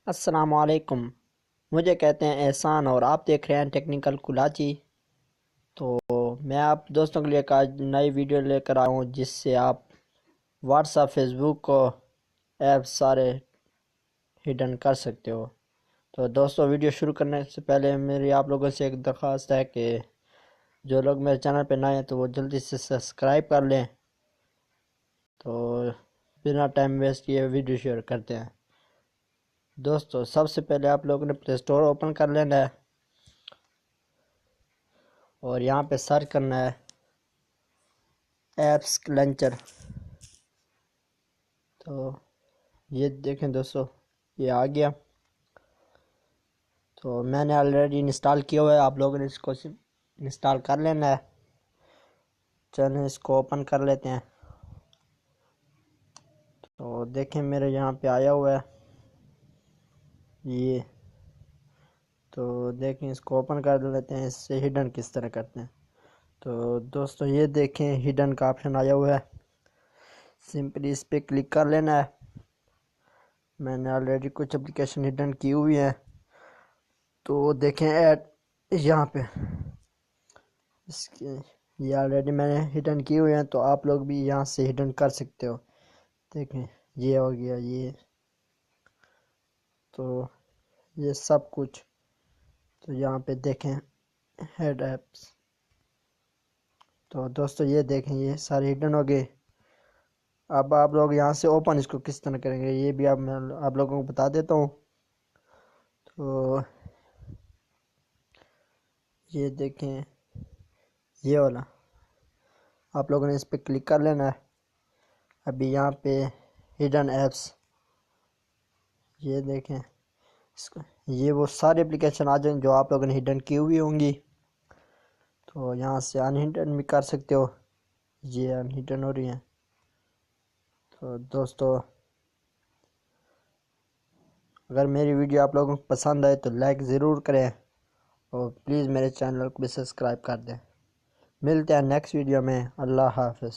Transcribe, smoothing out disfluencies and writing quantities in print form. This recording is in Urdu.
السلام علیکم۔ مجھے کہتے ہیں احسان اور آپ دیکھ رہے ہیں ٹیکنیکل کولاچی۔ تو میں آپ دوستوں کے لیے ایک آج نئی ویڈیو لے کر آیا ہوں جس سے آپ واٹس ایپ فیس بک کو ایپ سارے ہڈن کر سکتے ہو۔ تو دوستوں ویڈیو شروع کرنے سے پہلے میری آپ لوگوں سے ایک درخواست ہے کہ جو لوگ میرے چینل پہ نئے ہیں تو وہ جلدی سے سبسکرائب کر لیں۔ تو بنا ٹائم ویسٹ کیے ویڈیو شیئر کرتے ہیں۔ دوستو سب سے پہلے آپ لوگوں نے پلے اسٹور اوپن کر لینا ہے اور یہاں پہ سرچ کرنا ہے ایپس لانچر۔ تو یہ دیکھیں دوستو یہ آ گیا۔ تو میں نے آلریڈی انسٹال کیا ہوا ہے، آپ لوگوں نے اس کو انسٹال کر لینا ہے۔ چلیں اس کو اوپن کر لیتے ہیں۔ تو دیکھیں میرے یہاں پہ آیا ہوا ہے یہ، تو دیکھیں اس کو اوپن کر لیتے ہیں۔ اس سے ہڈن کس طرح کرتے ہیں تو دوستو یہ دیکھیں ہڈن کا آپشن آیا ہوا ہے، سمپلی اس پہ کلک کر لینا ہے۔ میں نے آلریڈی کچھ اپلیکیشن ہڈن کی ہوئی ہیں، تو دیکھیں ایڈ یہاں پہ اس کے یہ آلریڈی میں نے ہڈن کی ہوئی ہیں، تو آپ لوگ بھی یہاں سے ہڈن کر سکتے ہو۔ دیکھیں یہ ہو گیا، یہ تو یہ سب کچھ تو یہاں پہ دیکھیں ہیڈ ایپس۔ تو دوستو یہ دیکھیں یہ سارے ہڈن ہو گئے۔ اب آپ لوگ یہاں سے اوپن اس کو کس طرح کریں گے یہ بھی میں آپ لوگوں کو بتا دیتا ہوں۔ تو یہ دیکھیں یہ والا آپ لوگوں نے اس پہ کلک کر لینا ہے۔ ابھی یہاں پہ ہڈن ایپس یہ دیکھیں یہ وہ سارے اپلیکیشن آ جائیں جو آپ لوگوں نے ہڈن کی ہوئی ہوں گی، تو یہاں سے ان ہڈن بھی کر سکتے ہو۔ یہ ان ہڈن ہو رہی ہیں۔ تو دوستو اگر میری ویڈیو آپ لوگوں کو پسند آئے تو لائک ضرور کریں اور پلیز میرے چینل کو بھی سبسکرائب کر دیں۔ ملتے ہیں نیکسٹ ویڈیو میں۔ اللہ حافظ۔